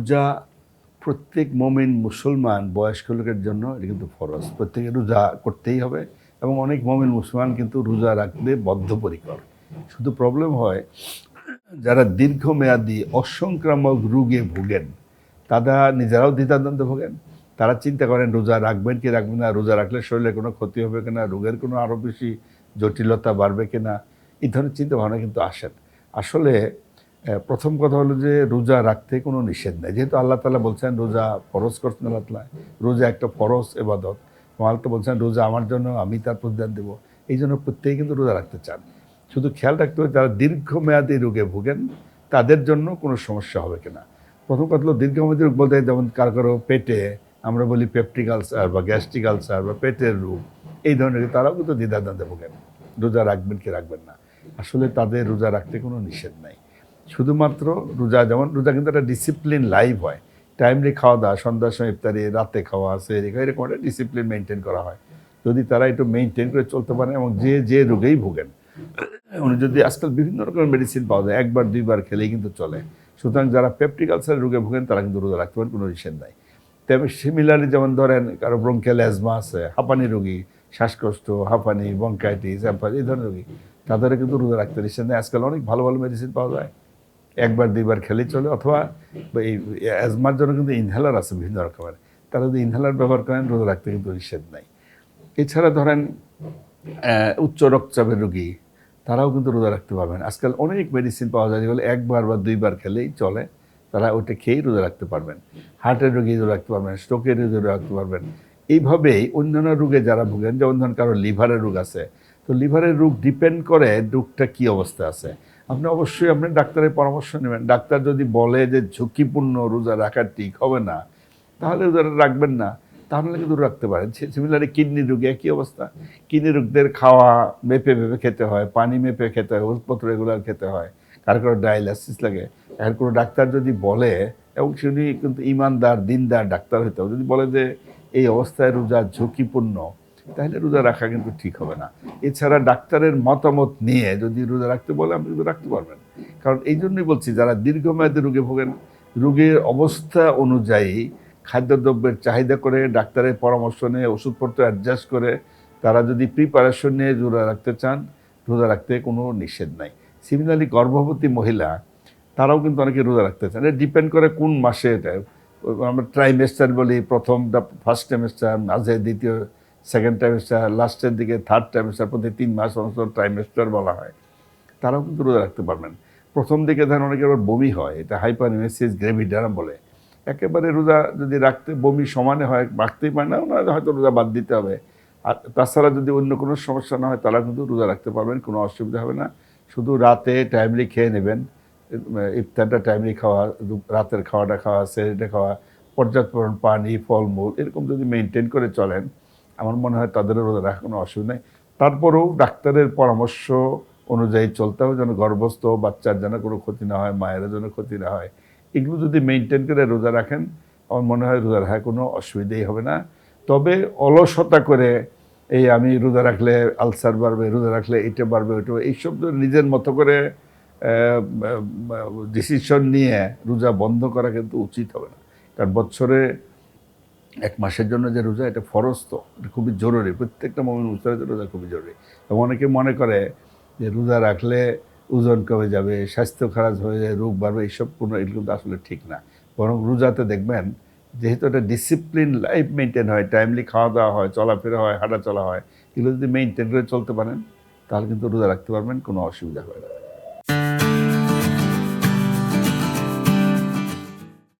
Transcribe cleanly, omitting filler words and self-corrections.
রোজা প্রত্যেক মুমিন মুসলমান বয়স্ক লোকের জন্য এটা কিন্তু ফরজ। প্রত্যেকে রোজা করতেই হবে এবং অনেক মুমিন মুসলমান কিন্তু রোজা রাখতে বদ্ধপরিকর। শুধু প্রবলেম হয় যারা দীর্ঘমেয়াদী অসংক্রামক রোগে ভোগেন, তারা নিজেরাও দ্বিধাদ্বন্দ্বে ভোগেন। তারা চিন্তা করেন রোজা রাখবেন কি রাখবেন না, রোজা রাখলে শরীরে কোনো ক্ষতি হবে কিনা, রোগের কোনো আরও বেশি জটিলতা বাড়বে কিনা, এই ধরনের চিন্তাভাবনা কিন্তু আসেন। আসলে প্রথম কথা হলো যে রোজা রাখতে কোনো নিষেধ নেই, যেহেতু আল্লাহ তাআলা বলছেন রোজা ফরজ করছেন আল্লাহ তাআলা, রোজা একটা ফরজ ইবাদত। আল্লাহ তো বলছেন রোজা আমার জন্য, আমি তার প্রতিদান দেবো। এই জন্য প্রত্যেকেই কিন্তু রোজা রাখতে চান। শুধু খেয়াল রাখতে হবে যারা দীর্ঘমেয়াদী রোগে ভোগেন তাদের জন্য কোনো সমস্যা হবে কিনা। প্রথম কথা হলো দীর্ঘমেয়াদী রোগ বলতে যেমন কারো পেটে আমরা বলি পেপটিক আলসার বা গ্যাস্ট্রিক আলসার বা পেটের রোগ, এই ধরনের তারাও কিন্তু দ্বিধাদ্বন্দ্বে ভোগেন রোজা রাখবেন কি রাখবেন না। আসলে তাদের রোজা রাখতে কোনো নিষেধ নাই। শুধুমাত্র রোজা, যেমন রোজা কিন্তু একটা ডিসিপ্লিন লাইফ হয়। টাইমলি খাওয়া দাওয়া, সন্ধ্যার সময় ইফতারি, রাতে খাওয়া, সেহরি খাওয়া, এরকম একটা ডিসিপ্লিন মেনটেন করা হয়। যদি তারা একটু মেনটেন করে চলতে পারে এবং যে রোগেই ভোগেন, উনি যদি আজকাল বিভিন্ন রকমের মেডিসিন পাওয়া যায়, একবার দুইবার খেলেই কিন্তু চলে। সুতরাং যারা পেপটিক আলসারের রোগে ভোগেন তারা কিন্তু রোজা রাখতে পারেন, কোনো নিষেধ নাই। তবে সিমিলারলি যেমন ধরেন কারো ব্রঙ্কিয়াল অ্যাজমা আছে, হাঁপানি রোগী, শ্বাসকষ্ট, হাঁপানি, ব্রঙ্কাইটিস, এই ধরনের রোগী, তাদেরও কিন্তু রোজা রাখতে নিষেধ নেই। আজকাল অনেক ভালো ভালো মেডিসিন পাওয়া যায়, একবার দুইবার খেলেই চলে। অথবা এই অ্যাজমার জন্য কিন্তু ইনহেলার আছে বিভিন্ন রকমের, তারা যদি ইনহেলার ব্যবহার করেন রোজা রাখতে কিন্তু নিষেধ নাই। এছাড়া ধরেন উচ্চ রক্তচাপের রোগী, তারাও কিন্তু রোজা রাখতে পারবেন। আজকাল অনেক মেডিসিন পাওয়া যায় যেগুলো একবার বা দুইবার খেলেই চলে, তারা ওইটা খেয়েই রোজা রাখতে পারবেন। হার্টের রোগী রোজা রাখতে পারবেন, স্ট্রোকের রোগী রোজা রাখতে পারবেন। এইভাবেই অন্যান্য রোগে যারা ভোগেন, যেমন ধরেন কারো লিভারের রোগ আছে, তো লিভারের রোগ ডিপেন্ড করে রোগটা কী অবস্থা আছে। আপনি অবশ্যই আপনি ডাক্তারের পরামর্শ নেবেন। ডাক্তার যদি বলে যে ঝুঁকিপূর্ণ রোজা রাখা ঠিক হবে না, তাহলে রোজা রাখবেন না, তাহলে কিন্তু রাখতে পারেন। সিমিলারলি কিডনি রোগী একই অবস্থা। কিডনি রোগদের খাওয়া মেপে মেপে খেতে হয়, পানি মেপে খেতে হয়, ওষুধপত্র রেগুলার খেতে হয়, কারো ডায়ালাইসিস লাগে। এখন কোনো ডাক্তার যদি বলে, এবং সেটি কিন্তু ইমানদার দিনদার ডাক্তার হইতে হবে, যদি বলে যে এই অবস্থায় রোজা ঝুঁকিপূর্ণ, তাহলে রোজা রাখা কিন্তু ঠিক হবে না। এছাড়া ডাক্তারের মতামত নিয়ে যদি রোজা রাখতে বলে আপনি কিন্তু রাখতে পারবেন। কারণ এই জন্যই বলছি যারা দীর্ঘমেয়াদী রোগে ভোগেন, রোগের অবস্থা অনুযায়ী খাদ্যদ্রব্যের চাহিদা করে, ডাক্তারের পরামর্শ নিয়ে, ওষুধপত্র অ্যাডজাস্ট করে তারা যদি প্রিপারেশন নিয়ে রোজা রাখতে চান, রোজা রাখতে কোনো নিষেধ নাই। সিমিলারলি গর্ভবতী মহিলা, তারাও কিন্তু অনেকে রোজা রাখতে চান। এটা ডিপেন্ড করে কোন মাসে। এটা আমরা ট্রাইমেস্টার বলি, প্রথমটা ফার্স্ট ট্রাইমেস্টার, মাঝে দ্বিতীয় সেকেন্ড ট্রাইমেস্টার, লাস্টের দিকে থার্ড ট্রাইমেস্টার, প্রতি 3 মাস অন্তর ট্রাইমেস্টার বলা হয়। তারাও কিন্তু রোজা রাখতে পারবেন। প্রথম দিকে ধরেন অনেকের আবার বমি হয়, এটা হাইপারএমেসিস গ্রেভিডারাম বলে। একেবারে রোজা যদি রাখতে বমি সমানে হয়, রাখতেই পারে না, ওনারা হয়তো রোজা বাদ দিতে হবে। আর তাছাড়া যদি অন্য কোনো সমস্যা না হয়, তারা কিন্তু রোজা রাখতে পারবেন, কোনো অসুবিধা হবে না। শুধু রাতে টাইমলি খেয়ে নেবেন, ইফতারটা টাইমলি খাওয়া, রাতের খাওয়াটা খাওয়া, সেহরিটা খাওয়া, পর্যাপ্ত পরিমাণ পানি, ফলমূল, এরকম যদি মেনটেন করে চলেন, আমার মনে হয় তাদেরও রোজা রাখার কোনো অসুবিধা নেই। তারপরেও ডাক্তারের পরামর্শ অনুযায়ী চলতে হবে, যেন গর্ভস্থ বাচ্চার যেন কোনো ক্ষতি না হয়, মায়ের যেন ক্ষতি না হয়। এগুলো যদি মেনটেন করে রোজা রাখেন, আমার মনে হয় রোজা রাখার কোনো অসুবিধাই হবে না। তবে অলসতা করে এই আমি রোজা রাখলে আলসার বাড়বে, রোজা রাখলে এটা বাড়বে, ওইটা, এইসব নিজের মতো করে ডিসিশন নিয়ে রোজা বন্ধ করা কিন্তু উচিত হবে না। কারণ বছরে 1 মাসের জন্য যে রোজা, এটা ফরজ, তো এটা খুবই জরুরি। প্রত্যেকটা মুমিন মুসলিমের জন্য রোজা খুবই জরুরি। এবং অনেকে মনে করে যে রোজা রাখলে ওজন কমে যাবে, স্বাস্থ্য খারাপ হয়ে যায়, রোগ বাড়বে, এইসব কোনো, এগুলো কিন্তু আসলে ঠিক না। বরং রোজাতে দেখবেন যেহেতু একটা ডিসিপ্লিন লাইফ মেনটেন হয়, টাইমলি খাওয়া দাওয়া হয়, চলাফেরা হয়, হাঁটা চলা হয়, এগুলো যদি মেনটেন করে চলতে পারেন, তাহলে কিন্তু রোজা রাখতে পারবেন, কোনো অসুবিধা হবে না।